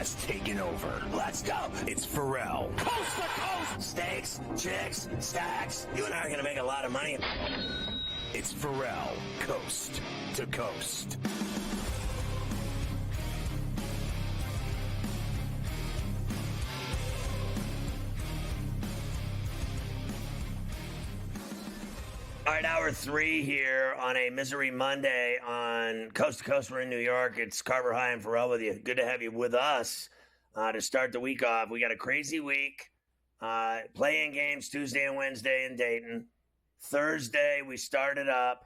has taken over. Let's go. It's Ferrall. Coast to coast. Steaks, chicks, stacks. You and I are going to make a lot of money. It's Ferrall, coast to coast. All right, hour 3 here on a Misery Monday on Coast to Coast. We're in New York. It's Carver High and Ferrall with you. Good to have you with us to start the week off. We got a crazy week. Playing games Tuesday and Wednesday in Dayton. Thursday, we started up.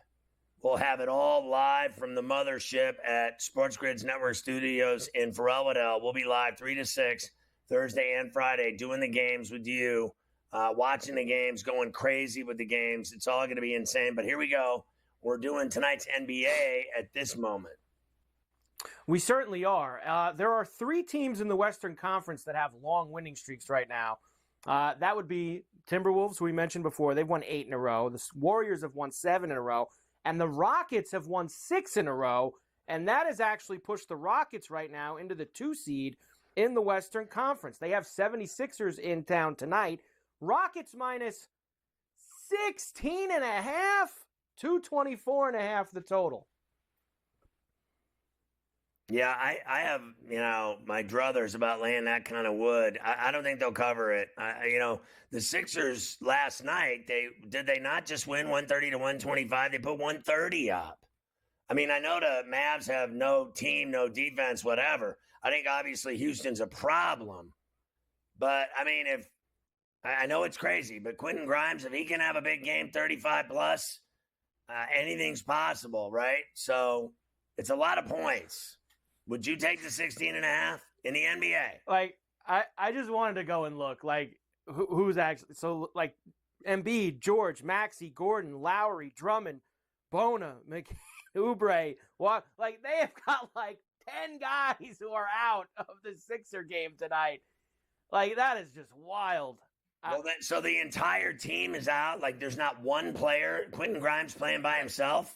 We'll have it all live from the mothership at SportsGrid's Network Studios in Ferrall Waddell. We'll be live 3 to 6 Thursday and Friday doing the games with you. Watching the games, going crazy with the games. It's all going to be insane. But here we go. We're doing tonight's NBA at this moment. We certainly are. There are 3 teams in the Western Conference that have long winning streaks right now. That would be Timberwolves, who we mentioned before. They've won 8 in a row. The Warriors have won 7 in a row. And the Rockets have won 6 in a row. And that has actually pushed the Rockets right now into the 2 seed in the Western Conference. They have 76ers in town tonight. Rockets minus 16.5, 224.5 the total. Yeah, I have, my druthers about laying that kind of wood. I don't think they'll cover it. The Sixers last night, did they not just win 130 to 125? They put 130 up. I mean, I know the Mavs have no team, no defense, whatever. I think obviously Houston's a problem. But, I mean, I know it's crazy, but Quentin Grimes, if he can have a big game, 35 plus, anything's possible, right? So it's a lot of points. Would you take the 16.5 in the NBA? Like, I just wanted to go and look, like, who's actually, so, like, Embiid, George, Maxey, Gordon, Lowry, Drummond, Bona, Oubre, like, they have got, like, 10 guys who are out of the Sixer game tonight. Like, that is just wild. So the entire team is out? Like, there's not one player? Quentin Grimes playing by himself?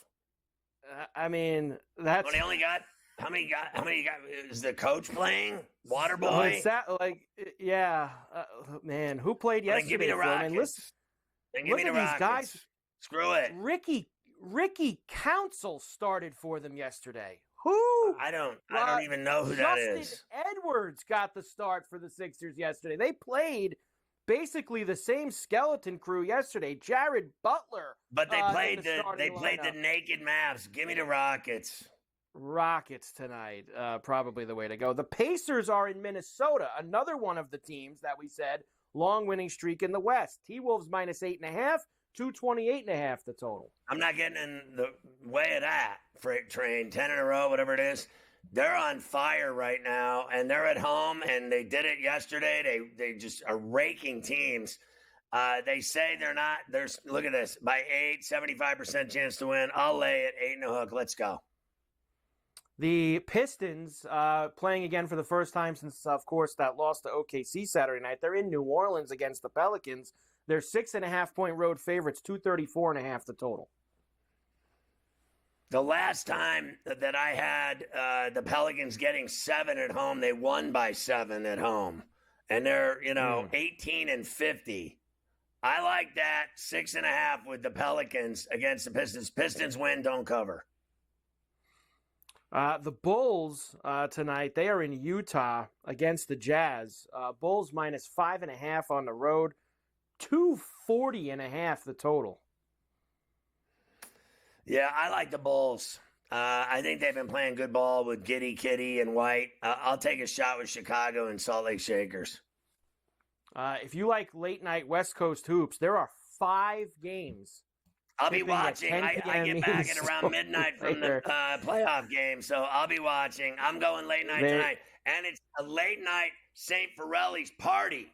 I mean, that's... Well, they only got... How many got? Is the coach playing? Waterboy? Man, who played yesterday? Give me the Rockets. Look at these guys. Screw it. Ricky Council started for them yesterday. Who? I don't even know who that is. Justin Edwards got the start for the Sixers yesterday. They played basically the same skeleton crew yesterday. Jared Butler. But they played the naked Mavs. Give me the Rockets. Rockets tonight, probably the way to go. The Pacers are in Minnesota, another one of the teams that we said long winning streak in the West. T-Wolves minus 8.5, 228.5 the total. I'm not getting in the way of that freight train. 10 in a row, whatever it is. They're on fire right now, and they're at home, and they did it yesterday. They just are raking teams. They say they're not. Look at this. By 8, 75% chance to win. I'll lay it 8 and a hook. Let's go. The Pistons playing again for the first time since, of course, that loss to OKC Saturday night. They're in New Orleans against the Pelicans. They're 6.5-point road favorites, 234.5 the total. The last time that I had the Pelicans getting 7 at home, they won by 7 at home. And they're, 18 and 50. I like that 6.5 with the Pelicans against the Pistons. Pistons win, don't cover. The Bulls tonight, they are in Utah against the Jazz. Bulls minus 5.5 on the road, 240.5 the total. Yeah, I like the Bulls. I think they've been playing good ball with Giddey, Kitty, and White. I'll take a shot with Chicago and Salt Lake Shakers. If you like late night West Coast hoops, there are 5 games. I'll be watching. I get back at around midnight from the playoff game, so I'll be watching. I'm going late night tonight, and it's a late night St. Ferrelli's party.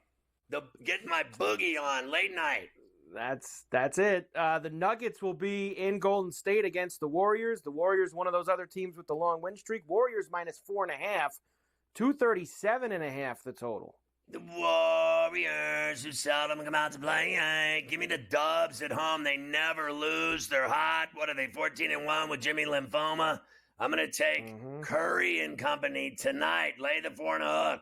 Getting my boogie on late night. That's it. The Nuggets will be in Golden State against the Warriors. The Warriors, one of those other teams with the long win streak. Warriors minus 4.5, 237.5 the total. The Warriors, who seldom come out to play. Give me the Dubs at home. They never lose. They're hot. What are they, 14-1 with Jimmy Lymphoma? I'm going to take Curry and company tonight. Lay the 4.5.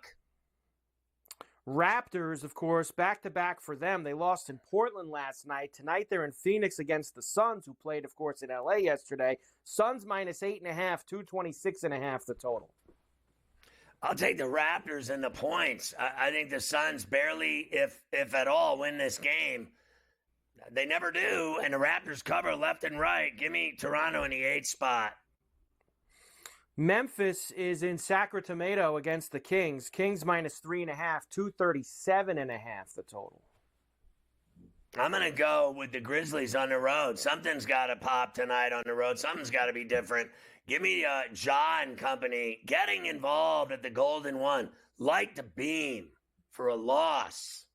Raptors, of course, back-to-back for them. They lost in Portland last night. Tonight they're in Phoenix against the Suns, who played, of course, in L.A. yesterday. Suns minus 8.5, 226.5 the total. I'll take the Raptors and the points. I think the Suns barely, if at all, win this game. They never do, and the Raptors cover left and right. Give me Toronto in the 8th spot. Memphis is in Sacramento against the Kings. Kings minus 3.5, 237.5 the total. I'm going to go with the Grizzlies on the road. Something's got to pop tonight on the road. Something's got to be different. Give me Ja and company getting involved at the Golden One. Like the beam for a loss.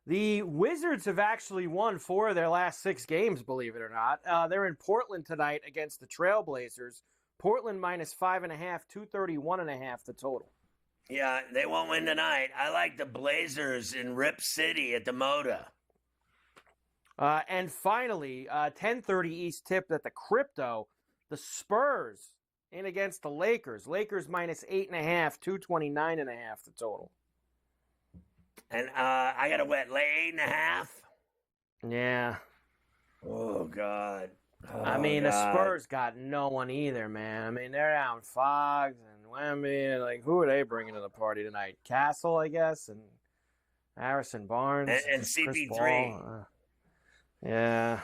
The Wizards have actually won 4 of their last 6 games, believe it or not. They're in Portland tonight against the Trailblazers. Portland minus 5.5, 231.5 the total. Yeah, they won't win tonight. I like the Blazers in Rip City at the Moda. And finally, 10:30 East tipped at the Crypto. The Spurs in against the Lakers. Lakers minus 8.5, 229.5 the total. And I got to lay 8.5. Yeah. Oh, God. I mean, God. the Spurs got no one either, man. I mean, they're down Fox and Wemby. Like, who are they bringing to the party tonight? Castle, I guess, and Harrison Barnes. And CP3. Yeah.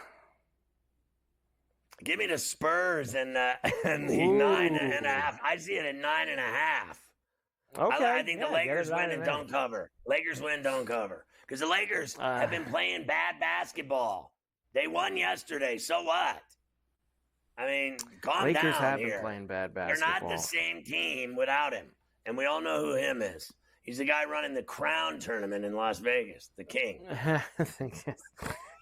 Give me the Spurs and the 9.5. I see it at 9.5. Okay. I think the Lakers win and don't cover. Lakers win, don't cover. Because the Lakers have been playing bad basketball. They won yesterday. So what? I mean, calm down Lakers have here. been playing bad basketball. They're not the same team without him. And we all know who him is. He's the guy running the Crown tournament in Las Vegas, the king.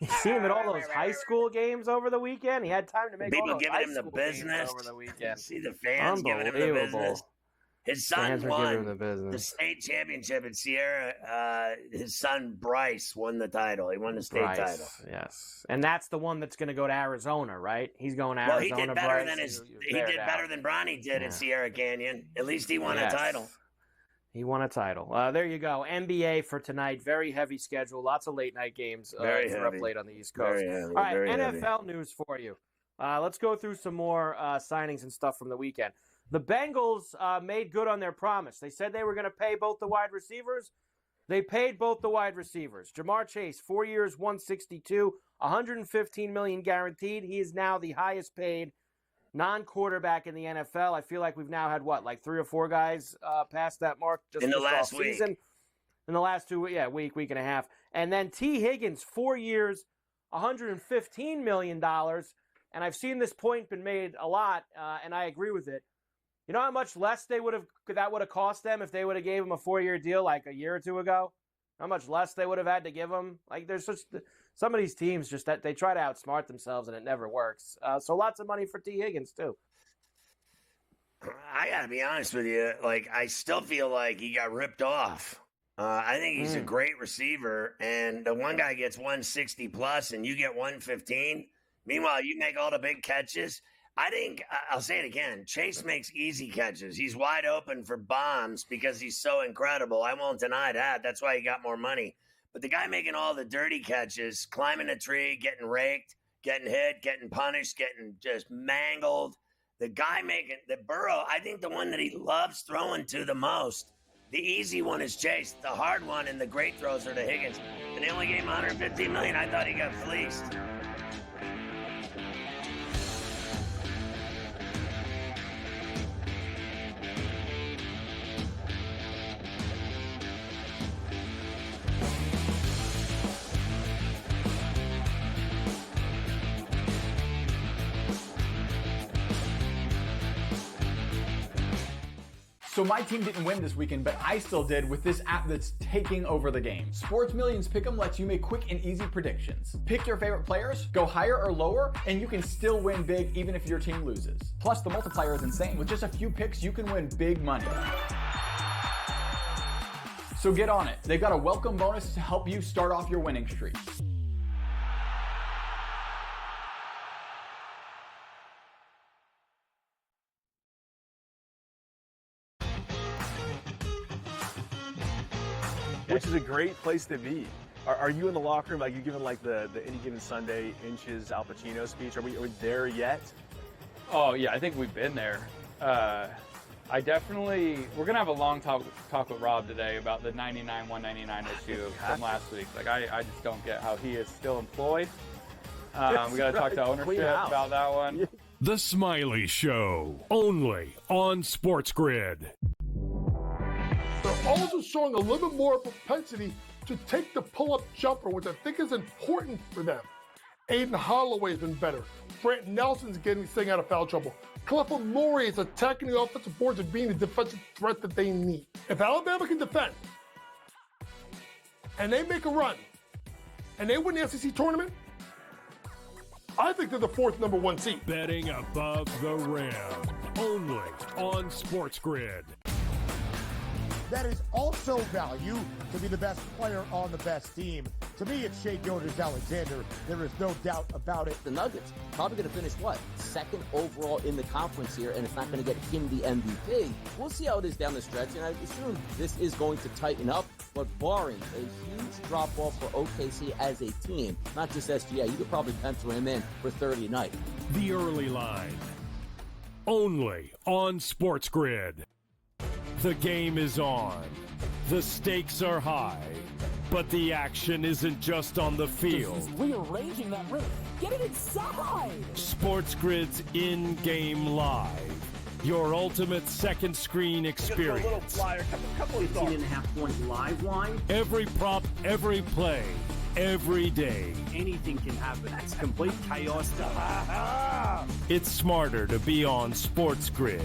You see him at all those high school games over the weekend? He had time to make people all those giving high him the school business games over the weekend. See the fans giving him the business. His son won the state championship at Sierra. His son, Bryce, won the title. He won the state title. Yes. And that's the one that's going to go to Arizona, right? He's going to Arizona. Well, he did better than Bronny did at Sierra Canyon. At least he won a title. He won a title. There you go. NBA for tonight. Very heavy schedule. Lots of late night games. Very heavy. Up late on the East Coast. Very heavy. All right, very NFL heavy. news for you. Let's go through some more signings and stuff from the weekend. The Bengals made good on their promise. They said they were going to pay both the wide receivers. They paid both the wide receivers. Jamar Chase, 4 years, $162, $115 million guaranteed. He is now the highest paid non-quarterback in the NFL. I feel like we've now had, like 3 or 4 guys past that mark just in the last week. Season. In the last 2, week and a half. And then T. Higgins, 4 years, $115 million. And I've seen this point been made a lot, and I agree with it. You know how much less that would have cost them if they would have gave him a 4-year deal like a year or 2 ago? How much less they would have had to give him? Like, there's some of these teams just that they try to outsmart themselves and it never works. So lots of money for T. Higgins too. I gotta be honest with you. Like, I still feel like he got ripped off. I think he's a great receiver, and the one guy gets 160 plus, and you get 115. Meanwhile, you make all the big catches. I think, I'll say it again, Chase makes easy catches. He's wide open for bombs because he's so incredible. I won't deny that. That's why he got more money. But the guy making all the dirty catches, climbing a tree, getting raked, getting hit, getting punished, getting just mangled. The guy making the Burrow, I think the one that he loves throwing to the most. The easy one is Chase. The hard one and the great throws are to Higgins. And they only gave him $150 million. I thought he got fleeced. So my team didn't win this weekend, but I still did with this app that's taking over the game. Sports Millions Pick'em lets you make quick and easy predictions. Pick your favorite players, go higher or lower, and you can still win big even if your team loses. Plus, the multiplier is insane. With just a few picks, you can win big money. So get on it. They've got a welcome bonus to help you start off your winning streak. which is a great place to be. Are you in the locker room? Like, you giving like the Any Given Sunday inches Al Pacino speech? Are we there yet? Oh yeah, I think we've been there. We're gonna have a long talk with Rob today about the 99-199 issue from last week. Like, I just don't get how he is still employed. We gotta talk to ownership about that one. The Smiley Show, only on SportsGrid. They're also showing a little bit more propensity to take the pull-up jumper, which I think is important for them. Aiden Holloway's been better. Brant Nelson's staying out of foul trouble. Clifford Murray is attacking the offensive boards and being the defensive threat that they need. If Alabama can defend, and they make a run, and they win the SEC tournament, I think they're the fourth number one seed. Betting above the rim, only on SportsGrid. That is also value to be the best player on the best team. To me, it's Shai Gilgeous-Alexander. There is no doubt about it. The Nuggets probably going to finish, second overall in the conference here, and it's not going to get him the MVP. We'll see how it is down the stretch, and I assume this is going to tighten up, but barring a huge drop-off for OKC as a team, not just SGA, you could probably pencil him in for 30 a night. The Early Line, only on SportsGrid. The game is on. The stakes are high. But the action isn't just on the field. He's rearranging that rim. Get it inside! SportsGrid's in-game live. Your ultimate second screen experience. A little flyer, couple of 15.5-point live line. Every prop, every play, every day. Anything can happen. That's complete chaos. It's smarter to be on SportsGrid.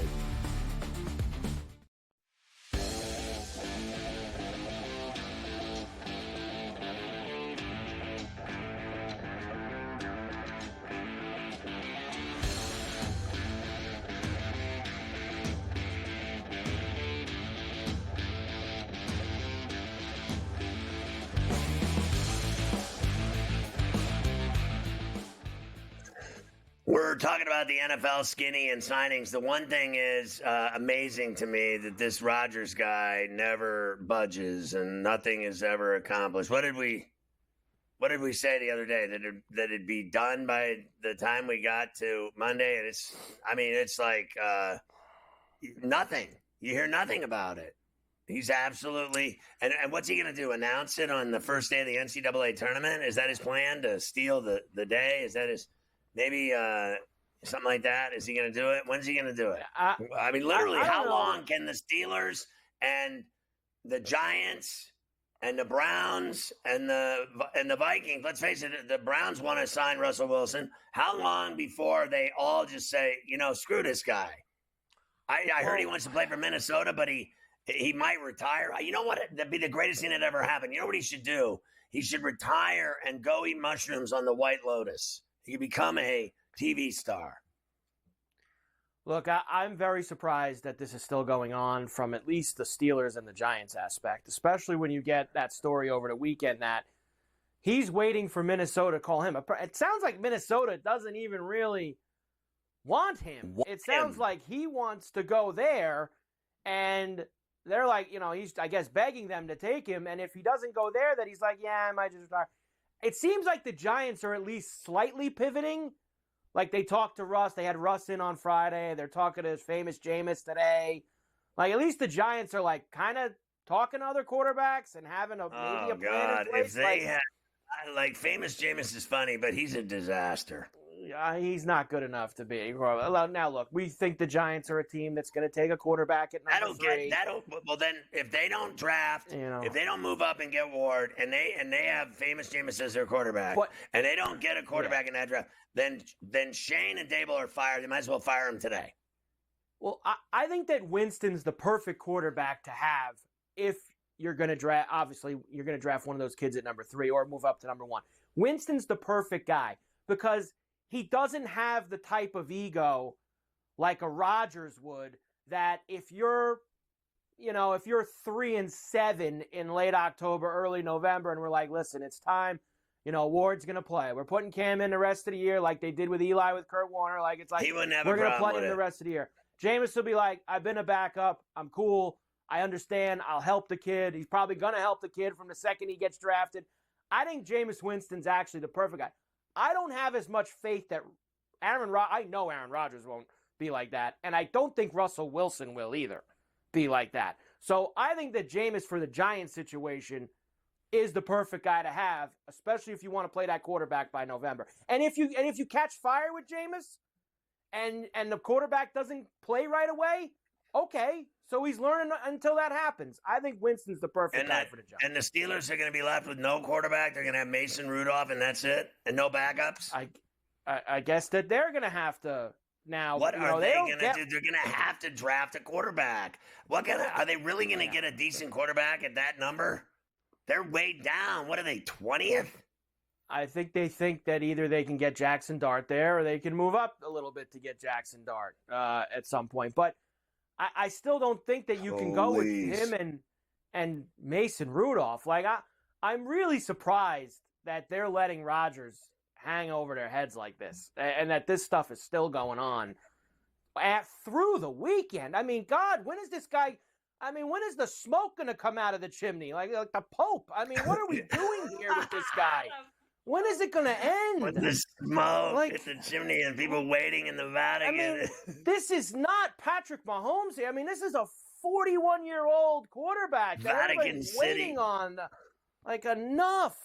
We're talking about the NFL skinny and signings. The one thing is amazing to me that this Rodgers guy never budges and nothing is ever accomplished. What did we say the other day? That it'd be done by the time we got to Monday? And it's like nothing. You hear nothing about it. He's absolutely and what's he going to do? Announce it on the first day of the NCAA tournament? Is that his plan to steal the day? Is that his? Maybe something like that. Is he going to do it? When's he going to do it? Literally, how long can the Steelers and the Giants and the Browns and the Vikings? Let's face it, the Browns want to sign Russell Wilson. How long before they all just say, screw this guy? I heard he wants to play for Minnesota, but he might retire. You know what? That'd be the greatest thing that ever happened. You know what he should do? He should retire and go eat mushrooms on the White Lotus. He could become a TV star. Look, I'm very surprised that this is still going on from at least the Steelers and the Giants aspect, especially when you get that story over the weekend that he's waiting for Minnesota to call him. It sounds like Minnesota doesn't even really want him. It sounds like he wants to go there, and they're like, he's, I guess, begging them to take him, and if he doesn't go there, then he's like, yeah, I might just retire. It seems like the Giants are at least slightly pivoting. Like, they talked to Russ. They had Russ in on Friday. They're talking to his famous Jameis today. Like, at least the Giants are, like, kind of talking to other quarterbacks and having maybe a plan in place. If they had, famous Jameis is funny, but he's a disaster. He's not good enough to be. Now, look, we think the Giants are a team that's going to take a quarterback at number 3. Well, then, if they don't draft, if they don't move up and get Ward, and they have famous Jameis as their quarterback, and they don't get a quarterback in that draft, then Shane and Dable are fired. They might as well fire him today. Well, I think that Winston's the perfect quarterback to have if you're going to draft. Obviously, you're going to draft one of those kids at number 3 or move up to number 1. Winston's the perfect guy because he doesn't have the type of ego like a Rodgers would that if you're 3-7 in late October, early November, and we're like, listen, it's time, Ward's going to play. We're putting Cam in the rest of the year like they did with Eli with Kurt Warner. Like, it's like, he wouldn't have we're going to play him the rest of the year. Jameis will be like, I've been a backup. I'm cool. I understand. I'll help the kid. He's probably going to help the kid from the second he gets drafted. I think Jameis Winston's actually the perfect guy. I don't have as much faith that I know Aaron Rodgers won't be like that, and I don't think Russell Wilson will either be like that. So I think that Jameis for the Giants situation is the perfect guy to have, especially if you want to play that quarterback by November. And if you catch fire with Jameis and the quarterback doesn't play right away, okay. So he's learning until that happens. I think Winston's the perfect guy for the Giants. And the Steelers are going to be left with no quarterback. They're going to have Mason Rudolph, and that's it, and no backups. I guess that they're going to have to now. What are they going to do? They're going to have to draft a quarterback. Are they really going to get a decent quarterback at that number? They're way down. What are they, 20th? I think they think that either they can get Jackson Dart there or they can move up a little bit to get Jackson Dart at some point. But I still don't think that you can go with him and Mason Rudolph. Like, I'm really surprised that they're letting Rodgers hang over their heads like this and that this stuff is still going on through the weekend. I mean, God, when is the smoke going to come out of the chimney? Like the Pope. I mean, what are we doing here with this guy? When is it going to end? With the smoke at the chimney and people waiting in the Vatican. I mean, this is not Patrick Mahomes here. I mean, this is a 41-year-old quarterback that everybody's waiting on. Like, enough.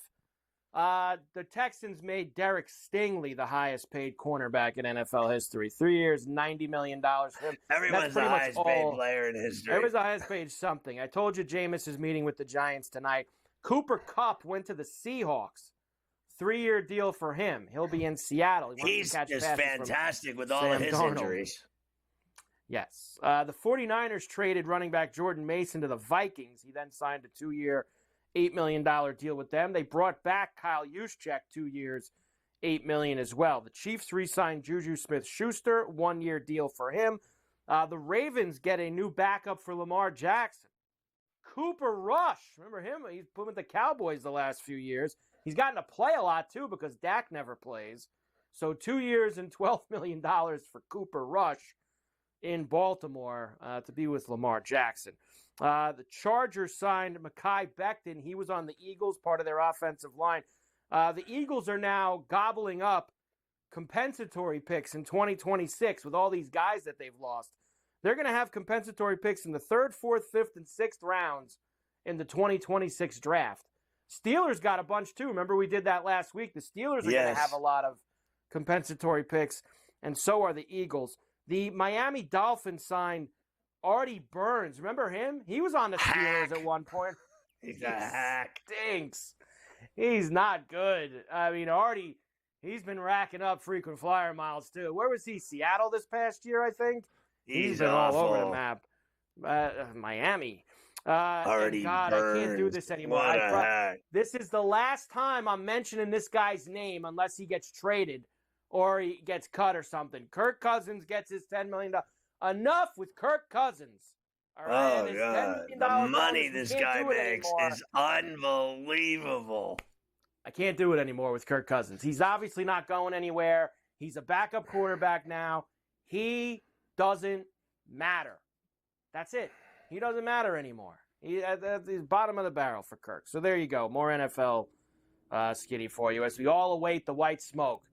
The Texans made Derek Stingley the highest-paid cornerback in NFL history. 3 years, $90 million for him. Everyone's the highest-paid player in history. Everyone's the highest-paid something. I told you Jameis is meeting with the Giants tonight. Cooper Kupp went to the Seahawks. 3-year deal for him. He'll be in Seattle. He's just fantastic with all of his injuries. Yes. The 49ers traded running back Jordan Mason to the Vikings. He then signed a 2-year, $8 million deal with them. They brought back Kyle Juszczyk, 2 years, $8 million as well. The Chiefs re-signed Juju Smith-Schuster, 1-year deal for him. The Ravens get a new backup for Lamar Jackson. Cooper Rush. Remember him? He's been with the Cowboys the last few years. He's gotten to play a lot, too, because Dak never plays. So 2 years and $12 million for Cooper Rush in Baltimore to be with Lamar Jackson. The Chargers signed Mekhi Becton. He was on the Eagles, part of their offensive line. The Eagles are now gobbling up compensatory picks in 2026 with all these guys that they've lost. They're going to have compensatory picks in the 3rd, 4th, 5th, and 6th rounds in the 2026 draft. Steelers got a bunch, too. Remember we did that last week? The Steelers are going to have a lot of compensatory picks, and so are the Eagles. The Miami Dolphins signed Artie Burns. Remember him? He was on the Steelers at one point. He's a hack. Stinks. He's not good. I mean, Artie, he's been racking up frequent flyer miles, too. Where was he? Seattle this past year, I think? He's been awful. all over the map. Miami. Artie God, Burns. I can't do this anymore. What a hack. This is the last time I'm mentioning this guy's name unless he gets traded or he gets cut or something. Kirk Cousins gets his $10 million. Enough with Kirk Cousins. All right? Oh, God. The money this guy makes is unbelievable. I can't do it anymore with Kirk Cousins. He's obviously not going anywhere. He's a backup quarterback now. He doesn't matter. That's it. He doesn't matter anymore. He's bottom of the barrel for Kirk. So there you go. More NFL skinny for you as we all await the white smoke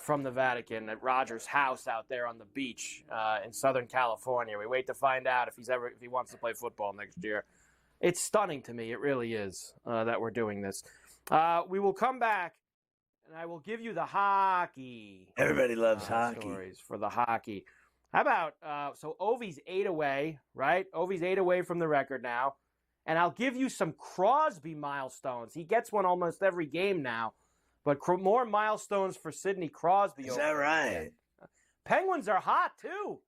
from the Vatican at Rodgers' house out there on the beach in Southern California. We wait to find out if he wants to play football next year. It's stunning to me. It really is that we're doing this. We will come back, and I will give you the hockey. Everybody loves hockey. Stories for the hockey. How about, so Ovi's 8 away, right? Ovi's 8 away from the record now. And I'll give you some Crosby milestones. He gets one almost every game now. But more milestones for Sidney Crosby. Is that right? Penguins are hot, too.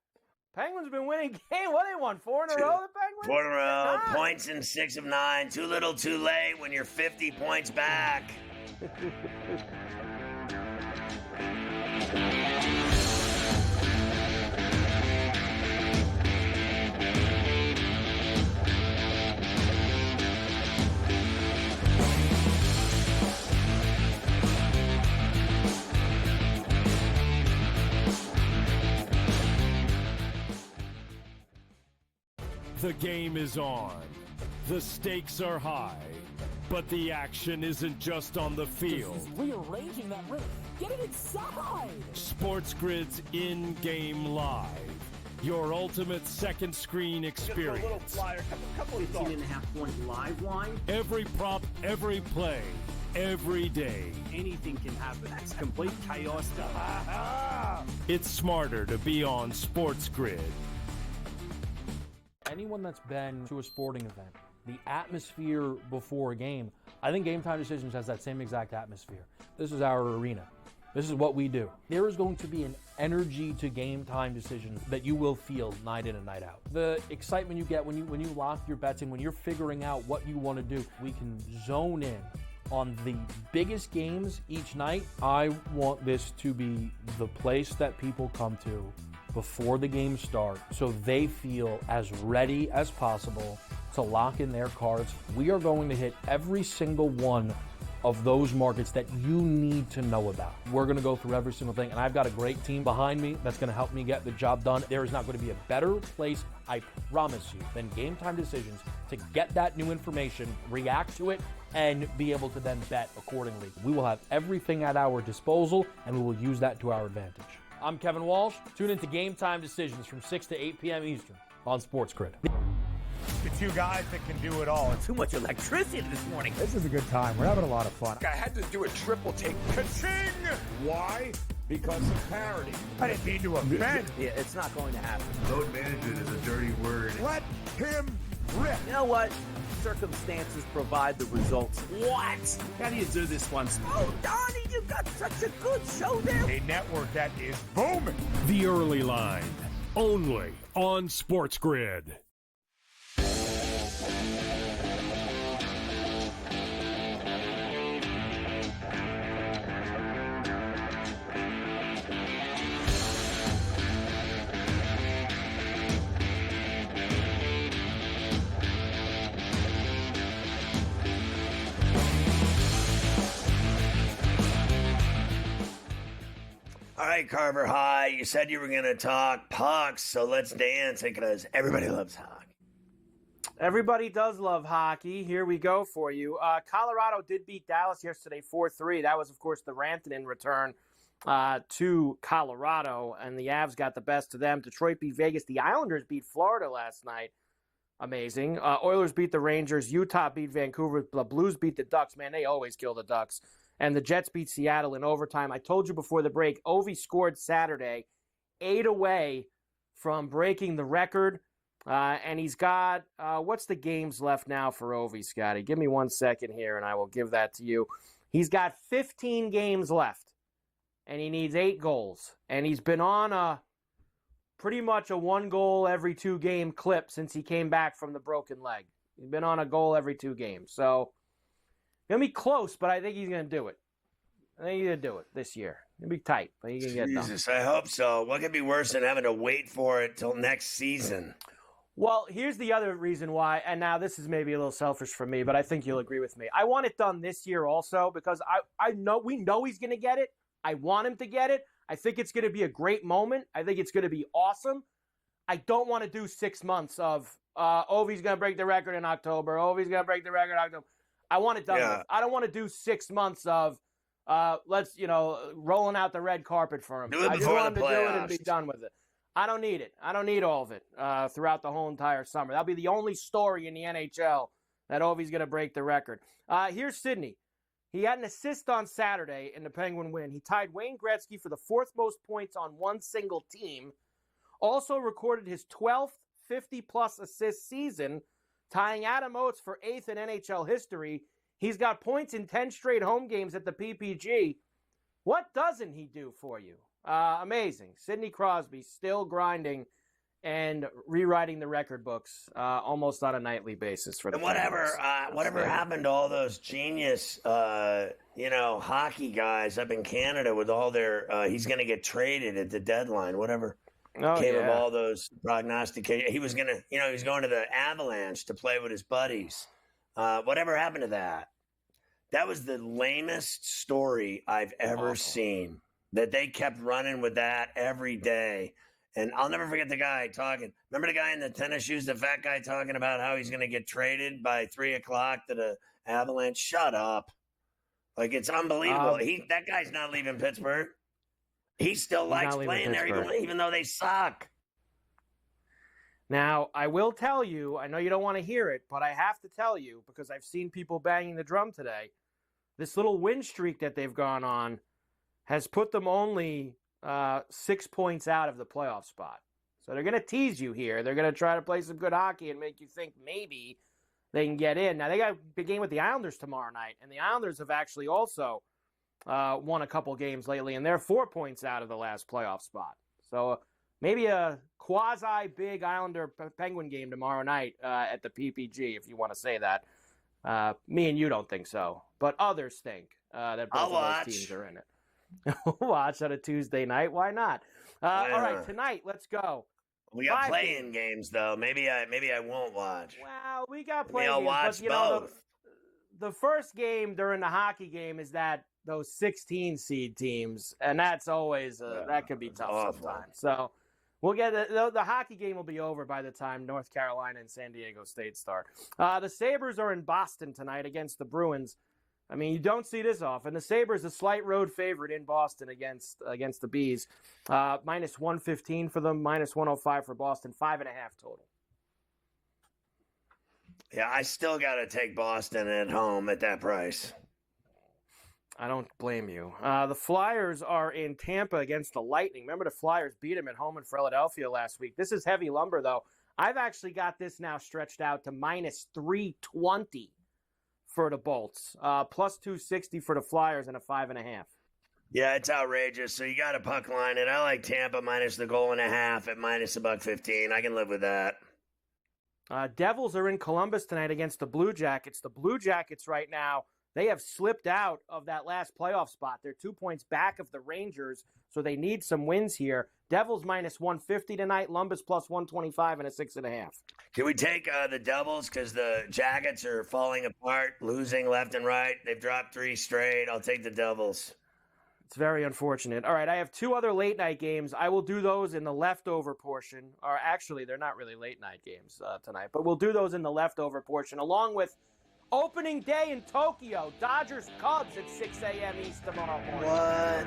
Penguins have been winning games. What, they won 4 in a row, the Penguins? 4 in a row, points in 6 of 9. Too little, too late when you're 50 points back. The game is on. The stakes are high. But the action isn't just on the field. He's rearranging that ring. Get it inside! SportsGrid's in-game live. Your ultimate second screen experience. Just a little flyer, couple of 15.5-point live line. Every prop, every play, every day. Anything can happen. That's complete chaos. It's smarter to be on SportsGrid. Anyone that's been to a sporting event, the atmosphere before a game, I think Game Time Decisions has that same exact atmosphere. This is our arena. This is what we do. There is going to be an energy to Game Time Decisions that you will feel night in and night out. The excitement you get when you lock your bets in, when you're figuring out what you want to do, we can zone in on the biggest games each night. I want this to be the place that people come to before the games start so they feel as ready as possible to lock in their cards. We are going to hit every single one of those markets that you need to know about. We're going to go through every single thing, and I've got a great team behind me that's going to help me get the job done. There is not going to be a better place, I promise you, than Game Time Decisions to get that new information, react to it, and be able to then bet accordingly. We will have everything at our disposal, and we will use that to our advantage. I'm Kevin Walsh. Tune into Game Time Decisions from 6 to 8 p.m. Eastern on SportsGrid. The two guys that can do it all. Too much electricity this morning. This is a good time. We're having a lot of fun. I had to do a triple take. Ka-ching! Why? Because of parity. I didn't mean to offend. Yeah, it's not going to happen. Load management is a dirty word. Let him rip. You know what? Circumstances provide the results. What? How do you do this one? Oh, Donnie, you got such a good show there. A network that is booming. The Early Line, only on SportsGrid. All right, Carver High, you said you were going to talk pucks, so let's dance because everybody loves hockey. Everybody does love hockey. Here we go for you. Colorado did beat Dallas yesterday 4-3. That was, of course, the Rantanen return to Colorado, and the Avs got the best of them. Detroit beat Vegas. The Islanders beat Florida last night. Amazing. Oilers beat the Rangers. Utah beat Vancouver. The Blues beat the Ducks. Man, they always kill the Ducks. And the Jets beat Seattle in overtime. I told you before the break, Ovi scored Saturday, 8 away from breaking the record. And he's got, what's the games left now for Ovi, Scotty? Give me 1 second here, and I will give that to you. He's got 15 games left, and he needs 8 goals. And he's been on pretty much a 1 goal every 2 game clip since he came back from the broken leg. He's been on a goal every 2 games. So, going to be close, but I think he's going to do it. I think he's going to do it this year. It'll be tight, but he can get it done. Jesus, I hope so. What could be worse than having to wait for it till next season? Well, here's the other reason why, and now this is maybe a little selfish for me, but I think you'll agree with me. I want it done this year also because we know he's going to get it. I want him to get it. I think it's going to be a great moment. I think it's going to be awesome. I don't want to do 6 months of Ovi's going to break the record in October. Ovi's going to break the record in October. I want it done. Yeah. I don't want to do 6 months of rolling out the red carpet for him. Do it I just before want the him to do it and playoffs. be done with it. I don't need it. I don't need all of it throughout the whole entire summer. That'll be the only story in the NHL that Ovi's going to break the record. Here's Sidney. He had an assist on Saturday in the Penguin win. He tied Wayne Gretzky for the 4th most points on one single team. Also recorded his 12th 50-plus assist season, tying Adam Oates for 8th in NHL history. He's got points in 10 straight home games at the PPG. What doesn't he do for you? Amazing. Sidney Crosby still grinding and rewriting the record books almost on a nightly basis for the And whatever happened to all those genius, hockey guys up in Canada with all their, he's going to get traded at the deadline, whatever came of all those prognostications. He was going to, he was going to the Avalanche to play with his buddies. Whatever happened to that? That was the lamest story I've ever seen, that they kept running with that every day. And I'll never forget the guy talking. Remember the guy in the tennis shoes, the fat guy talking about how he's going to get traded by 3 o'clock to the Avalanche? Shut up. Like, it's unbelievable. That guy's not leaving Pittsburgh. He still likes playing there even though they suck. Now, I will tell you, I know you don't want to hear it, but I have to tell you, because I've seen people banging the drum today, this little win streak that they've gone on has put them only 6 points out of the playoff spot. So they're going to tease you here. They're going to try to play some good hockey and make you think maybe they can get in. Now, they got a big game with the Islanders tomorrow night, and the Islanders have actually also won a couple games lately, and they're 4 points out of the last playoff spot. So maybe a quasi-big Islander-Penguin game tomorrow night at the PPG, if you want to say that. Me and you don't think so, but others think that both of those teams are in it. Watch on a Tuesday night. Why not? All right, tonight, let's go. We got play-in games, though. Maybe I won't watch. Well, we got play-in games. I'll watch but, both. The first game during the hockey game is those 16 seed teams, and that's always that could be tough sometimes. So we'll get the hockey game will be over by the time North Carolina and San Diego State start. The Sabres are in Boston tonight against the Bruins. I mean, you don't see this often. The Sabres a slight road favorite in Boston against the Bees. Minus 115 for them, minus 105 for Boston, 5.5 total. Yeah, I still got to take Boston at home at that price. I don't blame you. The Flyers are in Tampa against the Lightning. Remember the Flyers beat them at home in Philadelphia last week. This is heavy lumber, though. I've actually got this now stretched out to minus 320 for the Bolts. Plus 260 for the Flyers and a 5.5. Yeah, it's outrageous. So you got to puck line it. I like Tampa minus the goal and a half at minus $1.15. I can live with that. Devils are in Columbus tonight against the Blue Jackets. The Blue Jackets right now, they have slipped out of that last playoff spot. They're 2 points back of the Rangers, so they need some wins here. Devils minus 150 tonight, Columbus plus 125 and a 6.5. Can we take the Devils because the Jackets are falling apart, losing left and right? They've dropped 3 straight. I'll take the Devils. It's very unfortunate. All right, I have 2 other late-night games. I will do those in the leftover portion. Or actually, they're not really late-night games tonight, but we'll do those in the leftover portion, along with opening day in Tokyo, Dodgers-Cubs at 6 a.m. East tomorrow morning. What?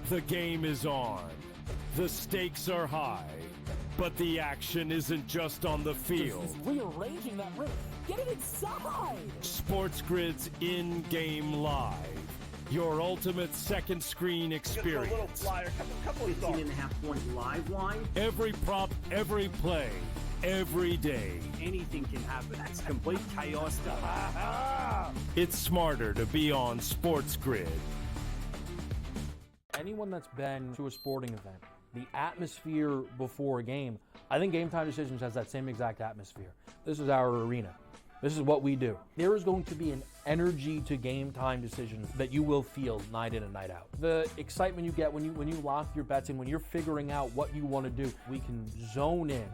The game is on. The stakes are high. But the action isn't just on the field. He's rearranging that rim. Get it inside! SportsGrid's in-game live. Your ultimate second screen experience. Just a little flyer, couple of 18.5-point live line. Every prop, every play, every day. Anything can happen. That's complete chaos stuff. It's smarter to be on SportsGrid. Anyone that's been to a sporting event, the atmosphere before a game, I think Game Time Decisions has that same exact atmosphere. This is our arena. This is what we do. There is going to be an energy to Game Time Decisions that you will feel night in and night out. The excitement you get when you lock your bets in, when you're figuring out what you want to do, we can zone in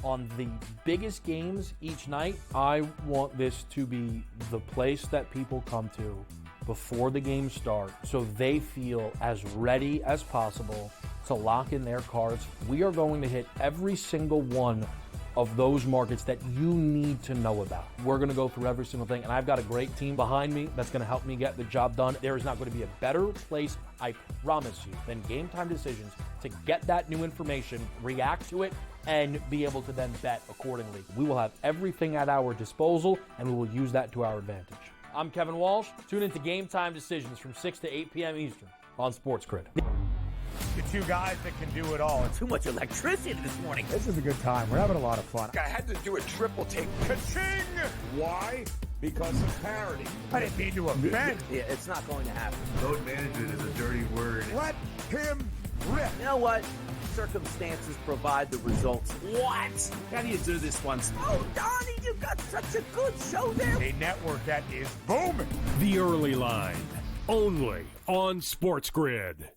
on the biggest games each night. I want this to be the place that people come to before the games start so they feel as ready as possible to lock in their cards. We are going to hit every single one of those markets that you need to know about. We're going to go through every single thing, and I've got a great team behind me that's going to help me get the job done. There is not going to be a better place, I promise you, than Game Time Decisions to get that new information, react to it, and be able to then bet accordingly. We will have everything at our disposal, and we will use that to our advantage. I'm Kevin Walsh. Tune into Game Time Decisions from 6 to 8 p.m. Eastern on SportsGrid. The 2 guys that can do it all. Too much electricity this morning. This is a good time. We're having a lot of fun. I had to do a triple take. Ka-ching! Why? Because of parity. I didn't mean to offend. Yeah, it's not going to happen. Load management is a dirty word. Let him rip. You know what? circumstances provide the results. What? How do you do this one? Oh, Donnie, you got such a good show there. A network that is booming. The Early Line, only on SportsGrid.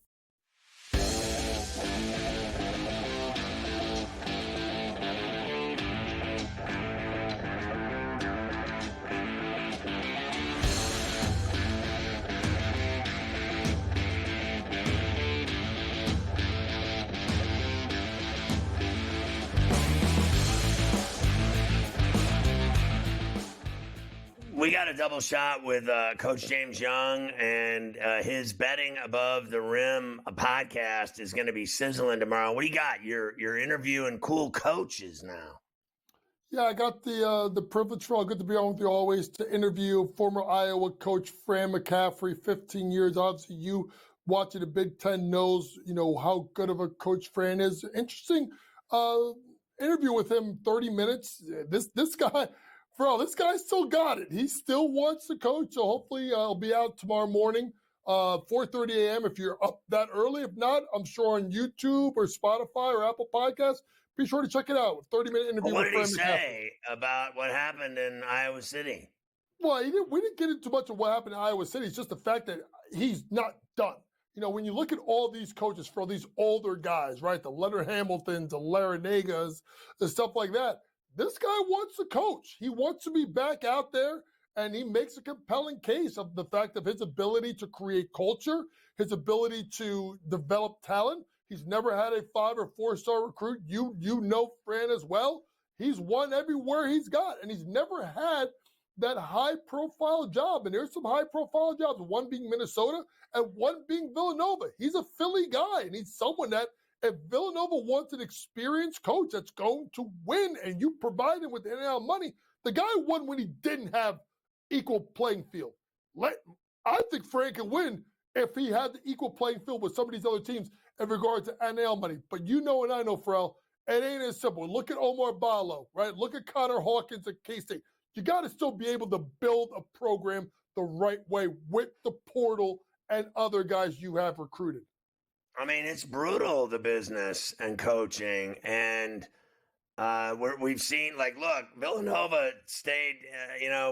We got a double shot with Coach James Young, and his Betting Above the Rim podcast is going to be sizzling tomorrow. What do you got? You're interviewing cool coaches now. Yeah, I got the privilege, for good to be on with you always, to interview former Iowa coach Fran McCaffrey, 15 years. Obviously, you watching the Big Ten knows, how good of a coach Fran is. Interesting interview with him, 30 minutes. This guy... Bro, this guy still got it. He still wants to coach, so hopefully I'll be out tomorrow morning, 4:30 a.m. if you're up that early. If not, I'm sure on YouTube or Spotify or Apple Podcasts. Be sure to check it out. 30-minute interview What with did he Fran say about what happened in Iowa City? Well, we didn't get into much of what happened in Iowa City. It's just the fact that he's not done. When you look at all these coaches for these older guys, right, the Leonard Hamiltons, the Larinagas, and stuff like that, this guy wants to coach. He wants to be back out there, and he makes a compelling case of the fact of his ability to create culture, his ability to develop talent. He's never had a 5 or 4-star recruit. You know Fran as well. He's won everywhere he's got, and he's never had that high-profile job. And there's some high-profile jobs, one being Minnesota and one being Villanova. He's a Philly guy, and he's someone that, if Villanova wants an experienced coach that's going to win and you provide him with the NIL money, the guy won when he didn't have equal playing field. I think Frank can win if he had the equal playing field with some of these other teams in regard to NIL money. But and I know, Ferrall, it ain't as simple. Look at Omar Ballo, right? Look at Connor Hawkins at K-State. You got to still be able to build a program the right way with the portal and other guys you have recruited. I mean, it's brutal, the business and coaching. And we've seen, look, Villanova stayed,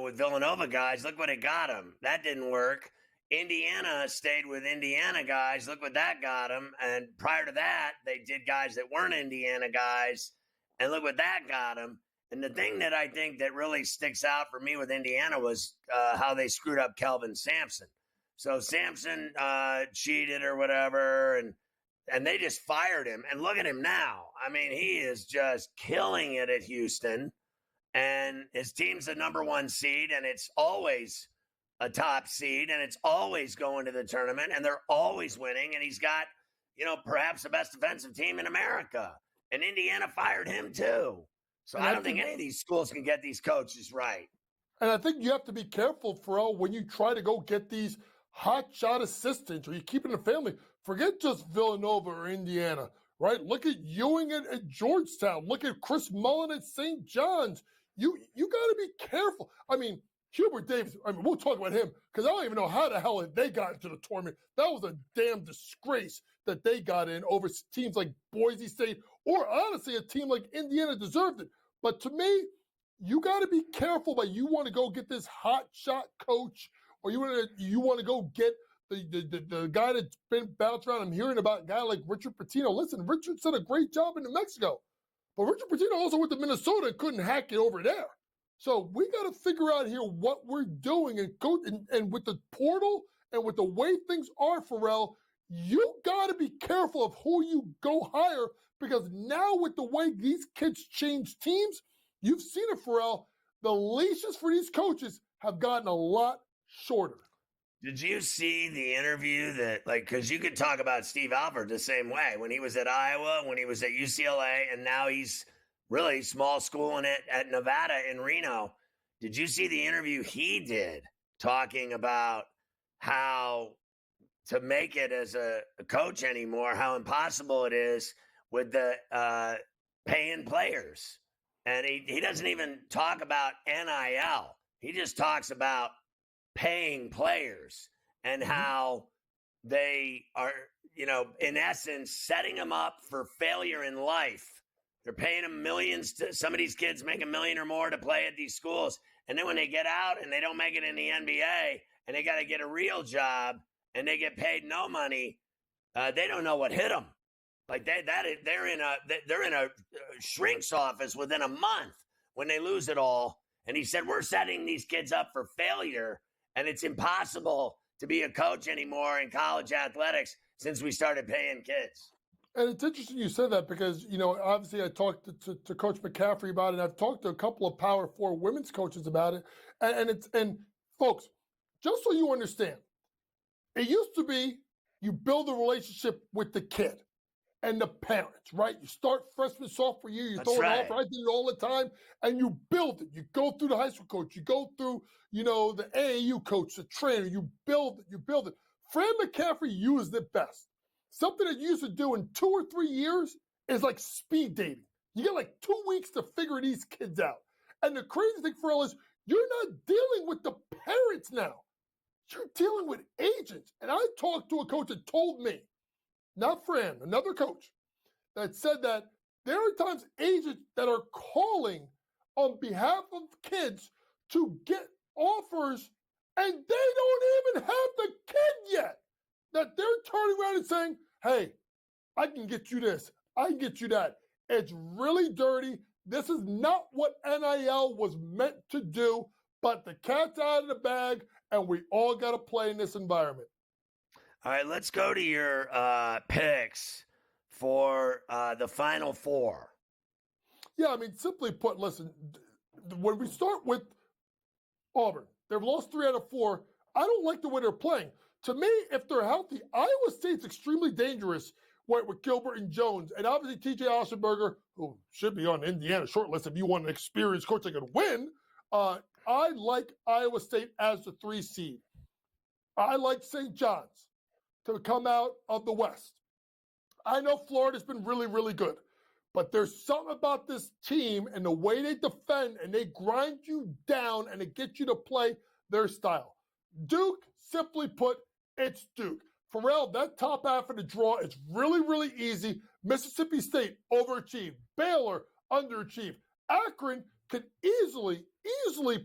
with Villanova guys. Look what it got them. That didn't work. Indiana stayed with Indiana guys. Look what that got them. And prior to that, they did guys that weren't Indiana guys. And look what that got them. And the thing that I think that really sticks out for me with Indiana was how they screwed up Kelvin Sampson. So Sampson cheated or whatever, and they just fired him. And look at him now. I mean, he is just killing it at Houston. And his team's the number 1 seed, and it's always a top seed, and it's always going to the tournament, and they're always winning. And he's got, perhaps the best defensive team in America. And Indiana fired him too. So I don't think any of these schools can get these coaches right. And I think you have to be careful, Ferrall, when you try to go get these hotshot assistants or you keep it in the family. Forget just Villanova or Indiana, right? Look at Ewing at Georgetown. Look at Chris Mullen at St. John's. You got to be careful. I mean, Hubert Davis, we'll talk about him because I don't even know how the hell they got into the tournament. That was a damn disgrace that they got in over teams like Boise State, or honestly, a team like Indiana deserved it. But to me, you got to be careful that you want to go get this hot shot coach, or you want to go get the guy that's been bounced around. I'm hearing about a guy like Richard Pitino. Listen, Richard did a great job in New Mexico, but Richard Pitino also went to Minnesota and couldn't hack it over there. So we got to figure out here what we're doing, and with the portal and with the way things are, Ferrall, you got to be careful of who you go hire, because now with the way these kids change teams, you've seen it, Ferrall, the leashes for these coaches have gotten a lot shorter. Did you see the interview because you could talk about Steve Alford the same way when he was at Iowa, when he was at UCLA, and now he's really small school at Nevada in Reno. Did you see the interview he did talking about how to make it as a coach anymore, how impossible it is with the paying players? And he doesn't even talk about NIL. He just talks about paying players and how they are, in essence, setting them up for failure in life. They're paying them millions. Some of these kids make $1 million or more to play at these schools. And then when they get out and they don't make it in the NBA and they got to get a real job and they get paid no money, they don't know what hit them. Like they're in a shrink's office within a month when they lose it all. And he said, we're setting these kids up for failure, and it's impossible to be a coach anymore in college athletics since we started paying kids. And it's interesting you said that because, obviously I talked to Coach McCaffrey about it, and I've talked to a couple of Power 4 women's coaches about it. And folks, just so you understand, it used to be you build a relationship with the kid and the parents, right? You start freshman, sophomore year, you throw it off. I did it all the time, and you build it. You go through the high school coach, you go through, the AAU coach, the trainer. You build it. Fran McCaffrey used it best. Something that you used to do in 2 or 3 years is like speed dating. You get like 2 weeks to figure these kids out. And the crazy thing, Ferrall, is you're not dealing with the parents now. You're dealing with agents. And I talked to a coach that told me, not Fran, another coach, that said that there are times agents that are calling on behalf of kids to get offers, and they don't even have the kid yet. That they're turning around and saying, hey, I can get you this. I can get you that. It's really dirty. This is not what NIL was meant to do, but the cat's out of the bag, and we all got to play in this environment. All right, let's go to your picks for the Final Four. Yeah, simply put, listen, when we start with Auburn, they've lost 3 out of 4. I don't like the way they're playing. To me, if they're healthy, Iowa State's extremely dangerous with Gilbert and Jones. And obviously TJ Ossenberger, who should be on the Indiana short list if you want an experienced coach that could win. I like Iowa State as the 3 seed. I like St. John's to come out of the West. I know Florida's been really, really good. But there's something about this team and the way they defend, and they grind you down and it gets you to play their style. Duke, simply put, it's Duke. Ferrall, that top half of the draw is really, really easy. Mississippi State overachieved. Baylor underachieved. Akron could easily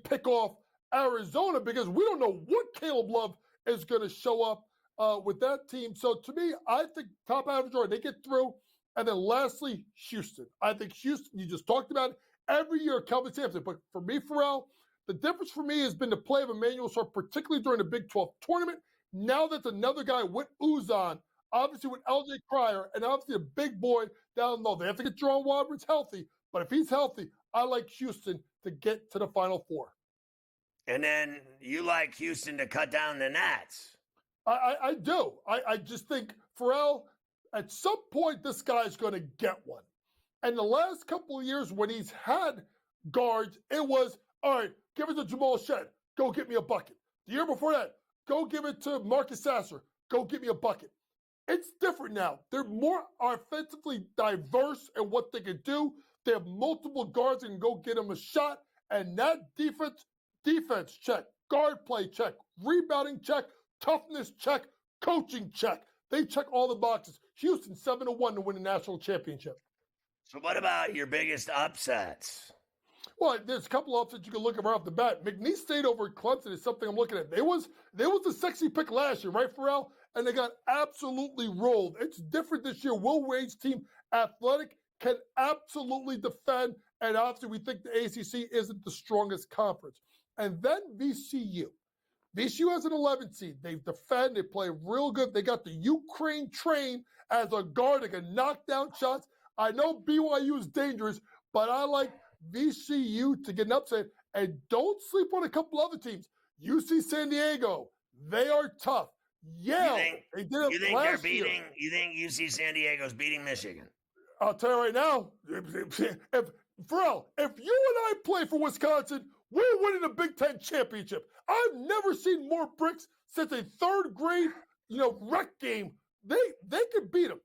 pick off Arizona because we don't know what Caleb Love is going to show up with that team. So to me, I think top half of the draw, they get through. And then lastly, Houston. I think Houston, you just talked about it, every year, Kelvin Sampson. But for me, Ferrall, the difference for me has been the play of Emmanuel Sharp, particularly during the Big 12 tournament. Now that's another guy with Uzan, obviously with LJ Cryer, and obviously a big boy down low. They have to get Jerome Roberts healthy. But if he's healthy, I like Houston to get to the Final Four. And then you like Houston to cut down the Nats. I do. I just think, Ferrall, at some point, this guy's going to get one. And the last couple of years when he's had guards, it was, all right, give it to Jamal Shed. Go get me a bucket. The year before that, go give it to Marcus Sasser. Go get me a bucket. It's different now. They're more offensively diverse in what they can do. They have multiple guards that can go get them a shot. And that defense check, guard play check, rebounding check, toughness check, coaching check. They check all the boxes. Houston 7-1 to win the national championship. So what about your biggest upsets? Well, there's a couple of upsets you can look at right off the bat. McNeese State over at Clemson is something I'm looking at. They was the sexy pick last year, right, Ferrall? And they got absolutely rolled. It's different this year. Will Wade's team, athletic, can absolutely defend. And obviously we think the ACC isn't the strongest conference. And then VCU. VCU has an 11 seed. They defend. They play real good. They got the Ukraine train as a guard. They can knock down shots. I know BYU is dangerous, but I like VCU to get an upset. And don't sleep on a couple other teams. UC San Diego, they are tough. Yale, they did it last year. You think UC San Diego's beating Michigan? I'll tell you right now, Ferrall, if you and I play for Wisconsin, we're winning the Big Ten championship. I've never seen more bricks since a third grade, rec game. They could beat them,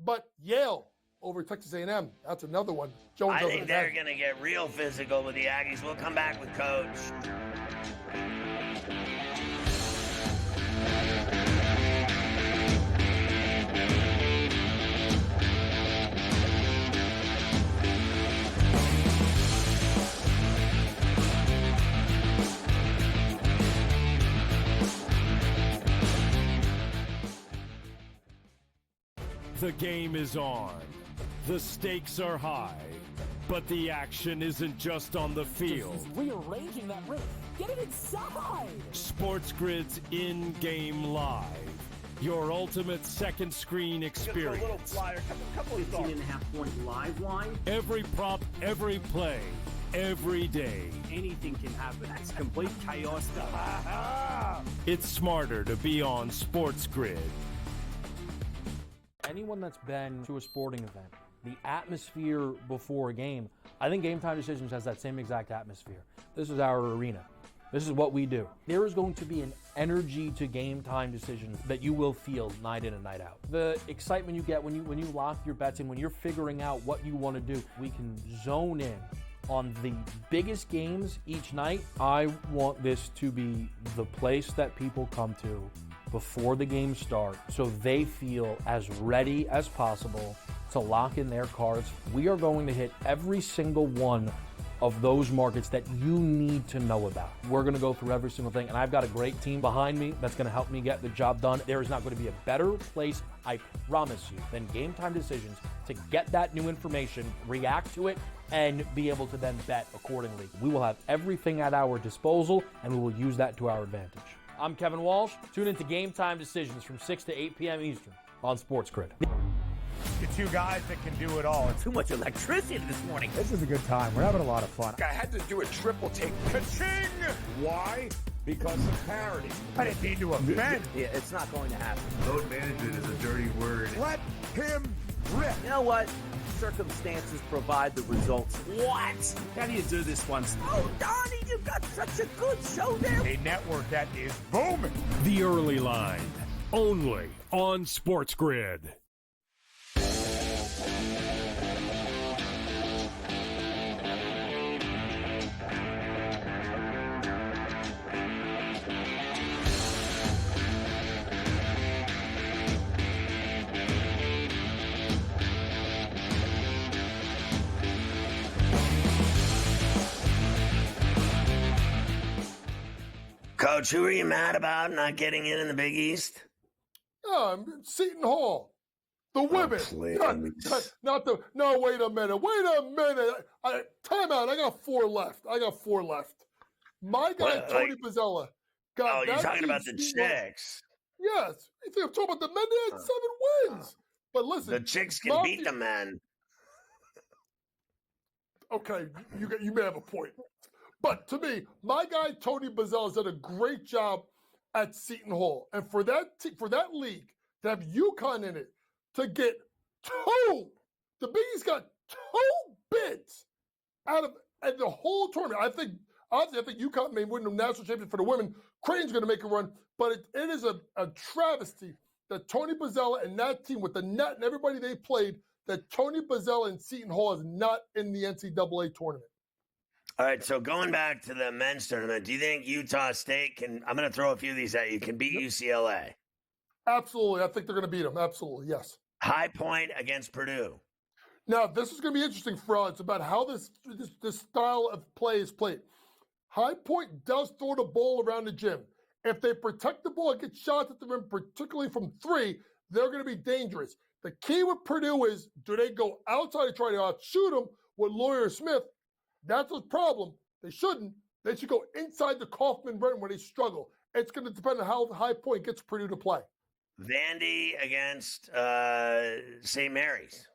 but Yale over Texas A&M, that's another one. I think they're going to get real physical with the Aggies. We'll come back with Coach. The game is on. The stakes are high. But the action isn't just on the field. Just rearranging that roof. Get it inside! SportsGrid's in-game live. Your ultimate second screen experience. A little flyer, couple of thoughts. 18.5-point live line. Every prop, every play, every day. Anything can happen. That's complete chaos. It's smarter to be on SportsGrid. Anyone that's been to a sporting event, the atmosphere before a game, I think Game Time Decisions has that same exact atmosphere. This is our arena. This is what we do. There is going to be an energy to Game Time Decisions that you will feel night in and night out. The excitement you get when you lock your bets in, when you're figuring out what you want to do, we can zone in on the biggest games each night. I want this to be the place that people come to before the games start so they feel as ready as possible to lock in their cards. We are going to hit every single one of those markets that you need to know about. We're going to go through every single thing, and I've got a great team behind me that's going to help me get the job done. There is not going to be a better place, I promise you, than Game Time Decisions to get that new information, react to it, and be able to then bet accordingly. We will have everything at our disposal, and we will use that to our advantage. I'm Kevin Walsh. Tune into Game Time Decisions from 6 to 8 p.m. Eastern on SportsGrid. The two guys that can do it all. Too much electricity this morning. This is a good time. We're having a lot of fun. I had to do a triple take. Ka-ching! Why? Because of parity. I didn't mean to offend. Yeah, it's not going to happen. Load management is a dirty word. Let him rip. You know what? Circumstances provide the results. What? How do you do this once? Oh, Donnie, you've got such a good show there. A network that is booming. The Early Line, only on SportsGrid. Coach, who are you mad about not getting in the Big East? Seton Hall. The women. Not the. No, wait a minute. Time out. I got four left. My guy, Tony Pizzella. Oh, you're talking about the chicks. Yes. You think I'm talking about the men? They had 7 wins. But listen. The chicks can beat the men. Okay, you may have a point. But to me, my guy Tony Bazel's done a great job at Seton Hall, and for that league to have UConn in it, to get the Big East got 2 bids out of the whole tournament. I think UConn may win the national championship for the women. Creighton's going to make a run, but it is a travesty that Tony Bazel and that team with the net and everybody they played, that Tony Bazel and Seton Hall is not in the NCAA tournament. All right, so going back to the men's tournament, do you think Utah State can – I'm going to throw a few of these at you – can beat UCLA? Absolutely. I think they're going to beat them. Absolutely, yes. High Point against Purdue. Now, this is going to be interesting for us. It's about how this style of play is played. High Point does throw the ball around the gym. If they protect the ball and get shots at the rim, particularly from 3, they're going to be dangerous. The key with Purdue is, do they go outside and try to outshoot them with Lawyer Smith? That's the problem. They shouldn't. They should go inside the Kaufman run where they struggle. It's going to depend on how High Point gets Purdue to play. Vandy against St. Mary's.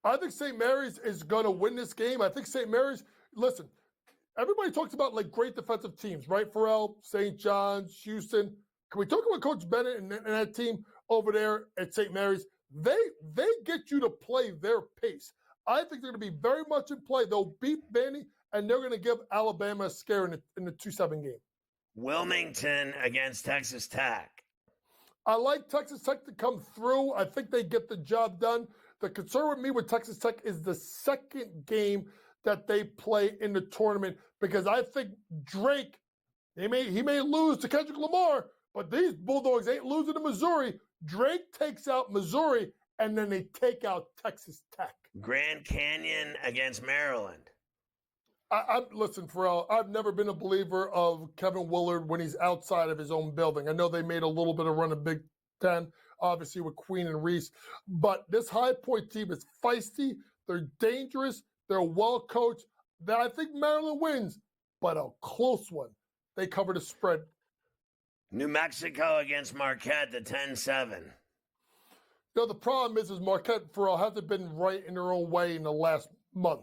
I think St. Mary's is going to win this game. I think St. Mary's, listen, everybody talks about like great defensive teams, right? Ferrall, St. John's, Houston. Can we talk about Coach Bennett and that team over there at St. Mary's? They get you to play their pace. I think they're going to be very much in play. They'll beat Vandy, and they're going to give Alabama a scare in the 2-7 game. Wilmington against Texas Tech. I like Texas Tech to come through. I think they get the job done. The concern with me with Texas Tech is the second game that they play in the tournament, because I think Drake, he may lose to Kendrick Lamar, but these Bulldogs ain't losing to Missouri. Drake takes out Missouri, and then they take out Texas Tech. Grand Canyon against Maryland. Listen, Ferrall, I've never been a believer of Kevin Willard when he's outside of his own building. I know they made a little bit of run in Big Ten. obviously with Queen and Reese. But this High Point team is feisty. They're dangerous. They're well coached. I think Maryland wins, but a close one. They cover the spread. New Mexico against Marquette, the 10-7. The problem is Marquette, Ferrall, hasn't been right in their own way in the last month.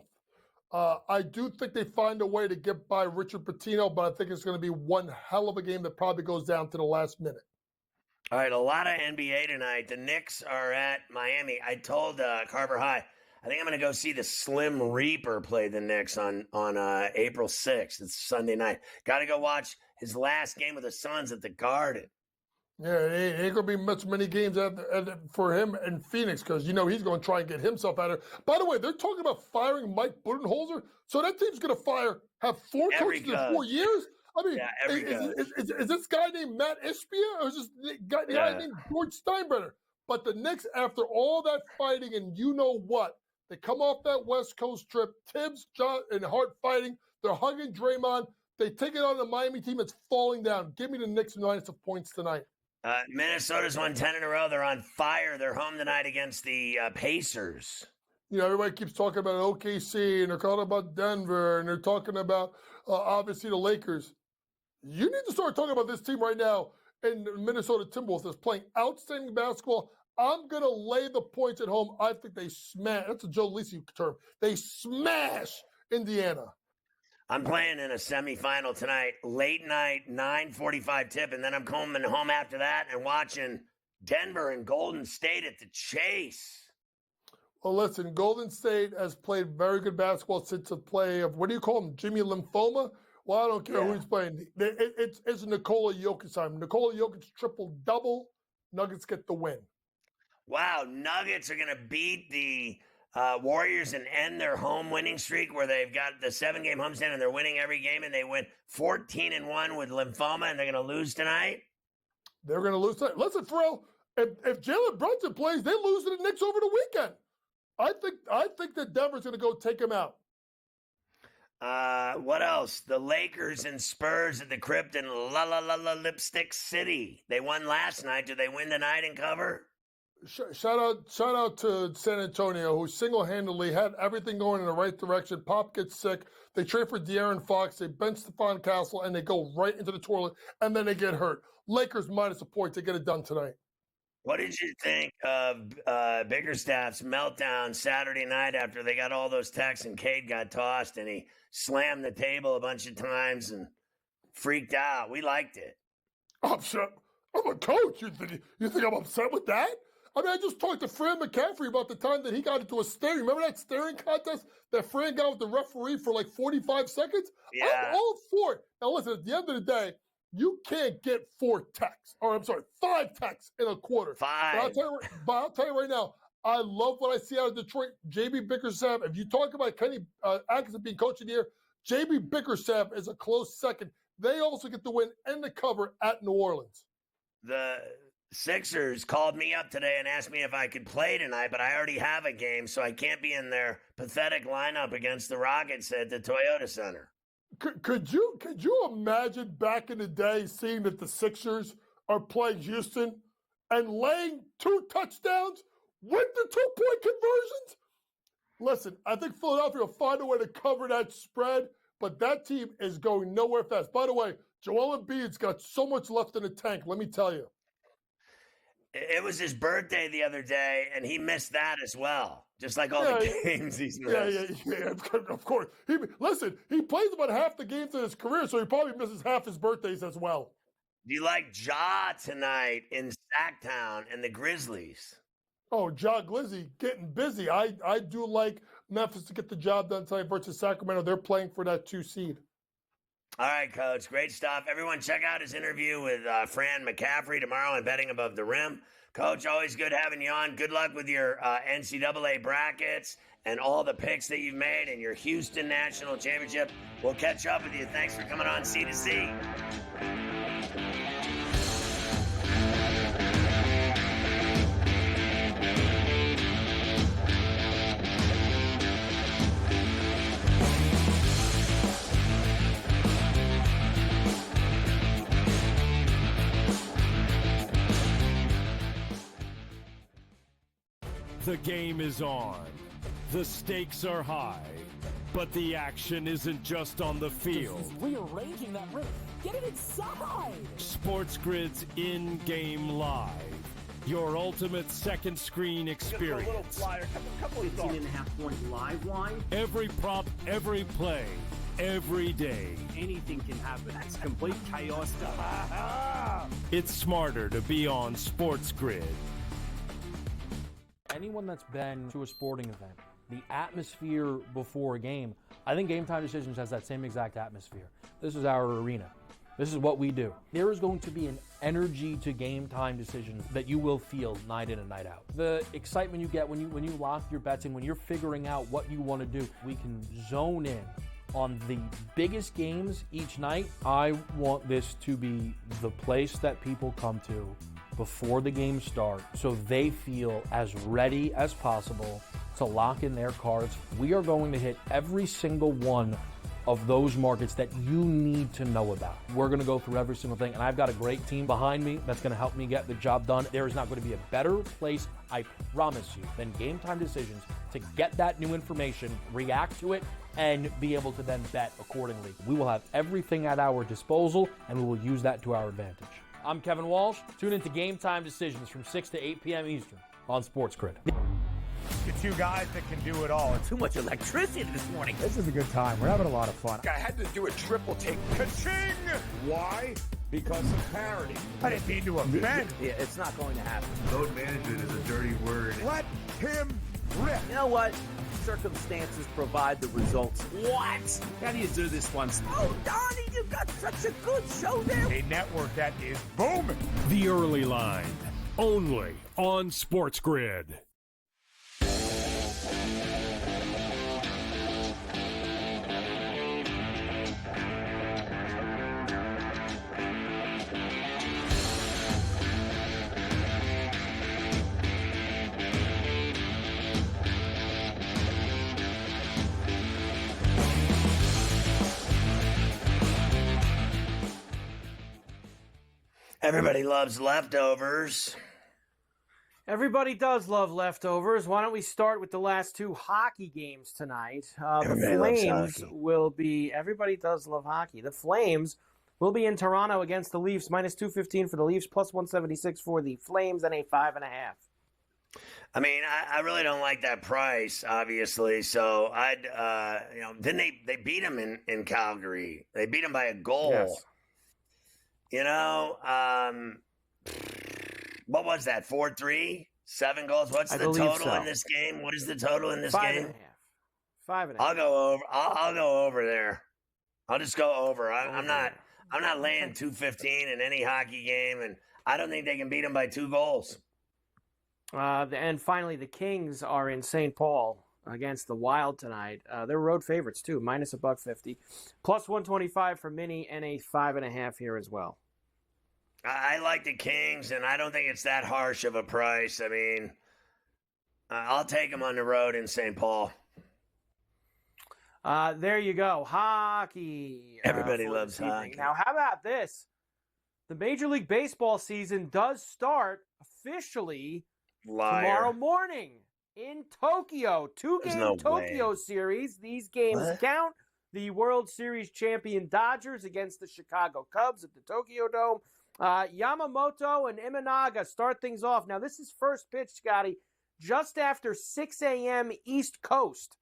I do think they find a way to get by Richard Pitino, but I think it's going to be one hell of a game that probably goes down to the last minute. All right, a lot of NBA tonight. The Knicks are at Miami. I told Carver High, I think I'm going to go see the Slim Reaper play the Knicks on April 6th. It's Sunday night. Got to go watch his last game with the Suns at the Garden. Yeah, it ain't going to be many games for him in Phoenix because, he's going to try and get himself out of it. By the way, they're talking about firing Mike Budenholzer. So that team's going to have 4 coaches in 4 years? I mean, is this guy named Matt Ispia or is this guy named George Steinbrenner? But the Knicks, after all that fighting and what, they come off that West Coast trip, Tibbs, John, and Hart fighting. They're hugging Draymond. They take it on the Miami team that's falling down. Give me the Knicks minus of points tonight. Minnesota's won 10 in a row. They're on fire. They're home tonight against the Pacers. Everybody keeps talking about OKC, and they're talking about Denver, and they're talking about, obviously, the Lakers. You need to start talking about this team right now in the Minnesota Timberwolves that's playing outstanding basketball. I'm going to lay the points at home. I think they smash. That's a Joe Lisi term. They smash Indiana. I'm playing in a semifinal tonight, late night, 9:45 tip, and then I'm coming home after that and watching Denver and Golden State at the Chase. Well, listen, Golden State has played very good basketball since the play of, what do you call him, Jimmy Lymphoma? Well, I don't care who he's playing. It's Nikola Jokic time. Nikola Jokic triple-double. Nuggets get the win. Wow, Nuggets are going to beat the Warriors and end their home winning streak where they've got the 7-game homestand and they're winning every game and they win 14-1 with Lymphoma and they're going to lose tonight? They're going to lose tonight. Listen, Ferrall, if Jalen Brunson plays, they lose to the Knicks over the weekend. I think that Denver's going to go take him out. What else? The Lakers and Spurs at the Crypt in Lipstick City. They won last night. Do they win tonight and cover? Shout out to San Antonio, who single-handedly had everything going in the right direction. Pop gets sick. They trade for De'Aaron Fox. They bench Stephon Castle, and they go right into the toilet, and then they get hurt. Lakers minus a point to get it done tonight. What did you think of Bickerstaff's meltdown Saturday night after they got all those texts and Cade got tossed and he slammed the table a bunch of times and freaked out? We liked it. Upset? I'm a coach. You think I'm upset with that? I mean, I just talked to Fran McCaffrey about the time that he got into a staring. Remember that staring contest that Fran got with the referee for like 45 seconds? Yeah. I'm all for it. Now, listen, at the end of the day, you can't get 5 texts in a quarter. 5. But I'll tell you right now, I love what I see out of Detroit. J.B. Bickerstaff, if you talk about Kenny Atkinson being coach of the year, J.B. Bickerstaff is a close second. They also get the win and the cover at New Orleans. The Sixers called me up today and asked me if I could play tonight, but I already have a game, so I can't be in their pathetic lineup against the Rockets at the Toyota Center. Could you imagine back in the day seeing that the Sixers are playing Houston and laying 2 touchdowns with the 2-point conversions? Listen, I think Philadelphia will find a way to cover that spread, but that team is going nowhere fast. By the way, Joel Embiid's got so much left in the tank, let me tell you. It was his birthday the other day, and he missed that as well, just like all the games he's missed. Yeah, of course. He plays about half the games in his career, so he probably misses half his birthdays as well. Do you like Ja tonight in Sacktown and the Grizzlies? Oh, Ja Glizzy getting busy. I do like Memphis to get the job done tonight versus Sacramento. They're playing for that 2 seed. All right, Coach. Great stuff. Everyone check out his interview with Fran McCaffrey tomorrow on Betting Above the Rim. Coach, always good having you on. Good luck with your NCAA brackets and all the picks that you've made and your Houston National Championship. We'll catch up with you. Thanks for coming on C2C. The game is on. The stakes are high. But the action isn't just on the field. He's rearranging that roof. Get it inside! SportsGrid's in-game live. Your ultimate second screen experience. 18.5-point live line. Every prop, every play, every day. Anything can happen. That's complete chaos. It's smarter to be on SportsGrid. Anyone that's been to a sporting event, the atmosphere before a game, I think Game Time Decisions has that same exact atmosphere. This is our arena. This is what we do. There is going to be an energy to Game Time Decisions that you will feel night in and night out. The excitement you get when you lock your bets in, when you're figuring out what you want to do, we can zone in on the biggest games each night. I want this to be the place that people come to before the games start so they feel as ready as possible to lock in their cards. We are going to hit every single one of those markets that you need to know about. We're going to go through every single thing, and I've got a great team behind me that's going to help me get the job done. There is not going to be a better place, I promise you, than Game Time Decisions to get that new information, react to it, and be able to then bet accordingly. We will have everything at our disposal, and we will use that to our advantage. I'm Kevin Walsh. Tune into Game Time Decisions from 6 to 8 p.m. Eastern on SportsGrid. The two guys that can do it all. Too much electricity this morning. This is a good time. We're having a lot of fun. I had to do a triple take. Ka-ching! Why? Because of parity. I didn't mean to offend. Yeah, it's not going to happen. Load management is a dirty word. Let him rip. You know what? Circumstances provide the results. What? How do you do this once? Oh, Donnie, you've got such a good show there. A network that is booming. The early line, only on SportsGrid. Everybody loves leftovers. Everybody does love leftovers. Why don't we start with the last two hockey games tonight? The Flames will be. Everybody does love hockey. The Flames will be in Toronto against the Leafs. -215 for the Leafs, +176 for the Flames, and a 5.5. I mean, I really don't like that price, obviously. So I'd, then they beat them in Calgary. They beat them by a goal. Yes. You know, what was that? 4-3, 7 goals. What's the total in this game? What is the total in this game? 5.5. I'll go over. I'll go over there. I'll just go over. I'm not laying 215 in any hockey game, and I don't think they can beat them by 2 goals. And finally, the Kings are in St. Paul against the Wild tonight. They're road favorites too, -150, +125 for Minnie, and a 5.5 here as well. I like the Kings, and I don't think it's that harsh of a price. I mean, I'll take them on the road in St. Paul. There you go. Hockey. Everybody loves hockey. Now, how about this? The Major League Baseball season does start officially tomorrow morning in Tokyo. 2-game Tokyo series. These games count. The World Series champion Dodgers against the Chicago Cubs at the Tokyo Dome. Yamamoto and Imanaga start things off. Now, this is first pitch, Scotty, just after 6 a.m. East Coast.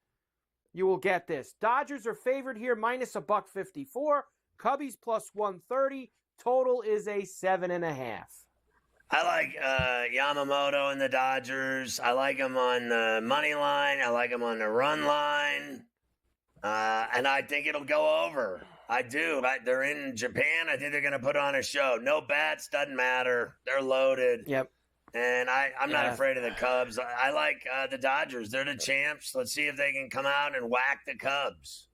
You will get this. Dodgers are favored here, -154. Cubbies +130. Total is a 7.5. I like Yamamoto and the Dodgers. I like them on the money line. I like them on the run line. And I think it'll go over. I do. They're in Japan. I think they're going to put on a show. No bats, doesn't matter. They're loaded. Yep. And I'm not afraid of the Cubs. I like the Dodgers. They're the champs. Let's see if they can come out and whack the Cubs.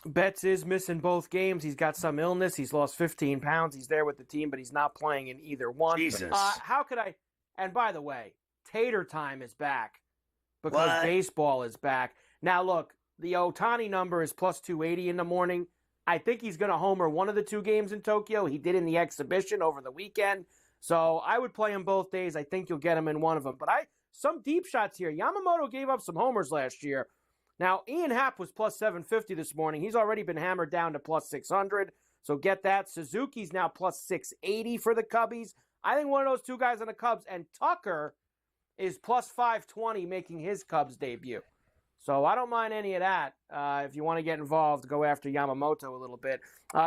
Betts is missing both games. He's got some illness. He's lost 15 pounds. He's there with the team, but he's not playing in either one. Jesus. How could I? And by the way, Tater Time is back because baseball is back. Now, look, the Ohtani number is +280 in the morning. I think he's going to homer one of the 2 games in Tokyo. He did in the exhibition over the weekend. So I would play him both days. I think you'll get him in one of them. But I some deep shots here. Yamamoto gave up some homers last year. Now, Ian Happ was plus 750 this morning. He's already been hammered down to plus 600. So get that. Suzuki's now plus 680 for the Cubbies. I think one of those two guys on the Cubs, and Tucker is plus 520 making his Cubs debut. So I don't mind any of that. If you want to get involved, go after Yamamoto a little bit.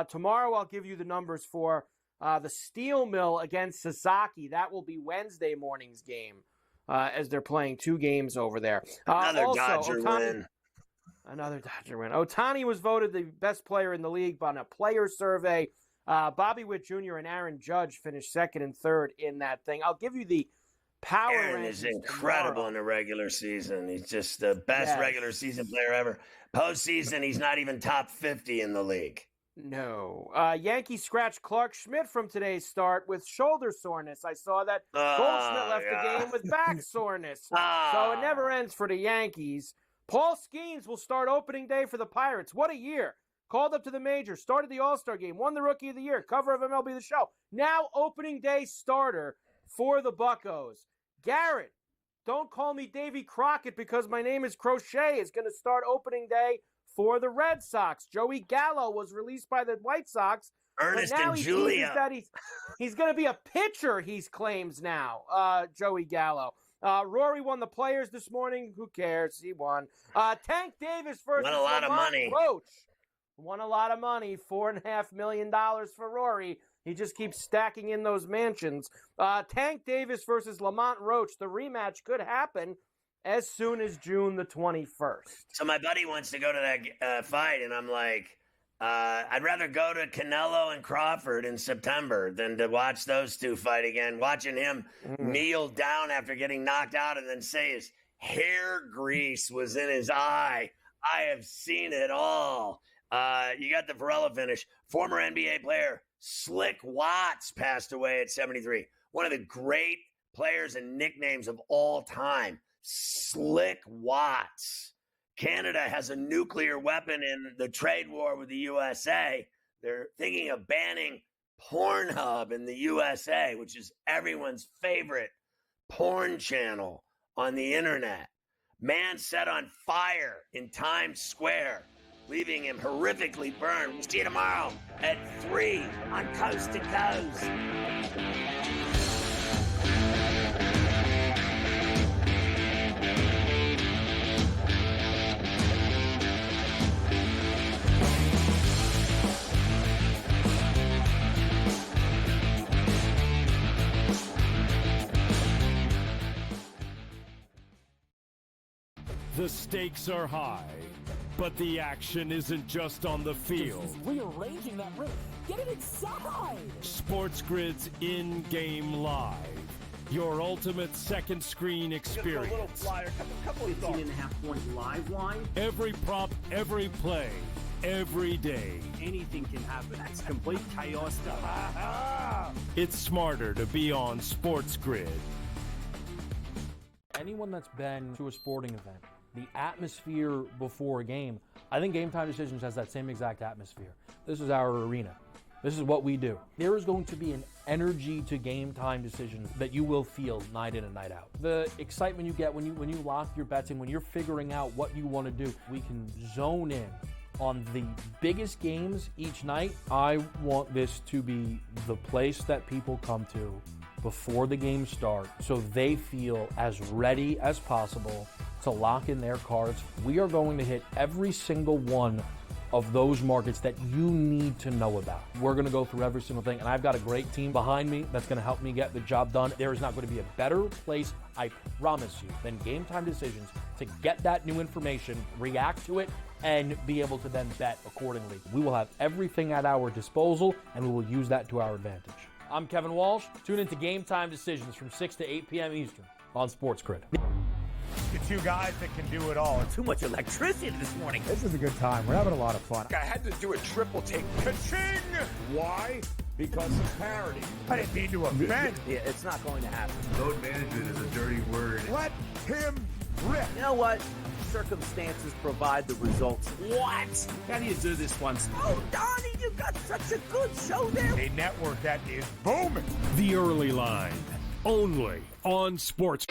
Tomorrow I'll give you the numbers for the Steel Mill against Sasaki. That will be Wednesday morning's game as they're playing 2 games over there. Another Dodger win. Another Dodger win. Ohtani was voted the best player in the league on a player survey. Bobby Witt Jr. and Aaron Judge finished second and third in that thing. I'll give you the power Aaron is incredible in the regular season. He's just the best regular season player ever. Postseason, he's not even top 50 in the league. No. Yankees scratched Clark Schmidt from today's start with shoulder soreness. I saw that Goldschmidt left the game with back soreness. So it never ends for the Yankees. Paul Skeens will start opening day for the Pirates. What a year. Called up to the majors, started the All-Star game, won the Rookie of the Year, cover of MLB The Show. Now opening day starter for the Buccos. Garrett, don't call me Davy Crockett because my name is Crochet, is going to start opening day for the Red Sox. Joey Gallo was released by the White Sox. Ernest but now and he Julia. That he's going to be a pitcher, he claims now, Joey Gallo. Rory won the Players this morning. Who cares? He won. Tank Davis versus Won a lot of money. Roach. Won a lot of money. $4.5 million for Rory. He just keeps stacking in those mansions. Tank Davis versus Lamont Roach. The rematch could happen as soon as June the 21st. So my buddy wants to go to that fight, and I'm like, I'd rather go to Canelo and Crawford in September than to watch those two fight again. Watching him kneel down after getting knocked out and then say his hair grease was in his eye. I have seen it all. You got the Varela finish. Former NBA player Slick Watts passed away at 73. One of the great players and nicknames of all time. Slick Watts. Canada has a nuclear weapon in the trade war with the USA. They're thinking of banning Pornhub in the USA, which is everyone's favorite porn channel on the internet. Man set on fire in Times Square, leaving him horrifically burned. We'll see you tomorrow at 3 on Coast to Coast. The stakes are high, but the action isn't just on the field. He's rearranging that roof. Get it inside! SportsGrid's in-game live. Your ultimate second screen experience. Just a little flyer, couple of 18.5-point live line. Every prop, every play, every day. Anything can happen. That's complete chaos. It's smarter to be on SportsGrid. Anyone that's been to a sporting event, the atmosphere before a game, I think Game Time Decisions has that same exact atmosphere. This is our arena. This is what we do. There is going to be an energy to Game Time Decisions that you will feel night in and night out. The excitement you get when you lock your bets in, when you're figuring out what you want to do, we can zone in on the biggest games each night. I want this to be the place that people come to before the games start so they feel as ready as possible to lock in their cards. We are going to hit every single one of those markets that you need to know about. We're going to go through every single thing, and I've got a great team behind me that's going to help me get the job done. There is not going to be a better place, I promise you, than Game Time Decisions to get that new information, react to it, and be able to then bet accordingly. We will have everything at our disposal, and we will use that to our advantage. I'm Kevin Walsh. Tune into Game Time Decisions from 6 to 8 p.m. Eastern on SportsGrid. The two guys that can do it all. Too much electricity this morning. This is a good time. We're having a lot of fun. I had to do a triple take. Ka-ching! Why? Because of parity. I didn't mean to offend. Yeah, it's not going to happen. Load management is a dirty word. Let him rip. You know what? Circumstances provide the results. What? How do you do this once? Oh, Donnie, you got such a good show there. A network that is booming. The Early Line, only on Sports.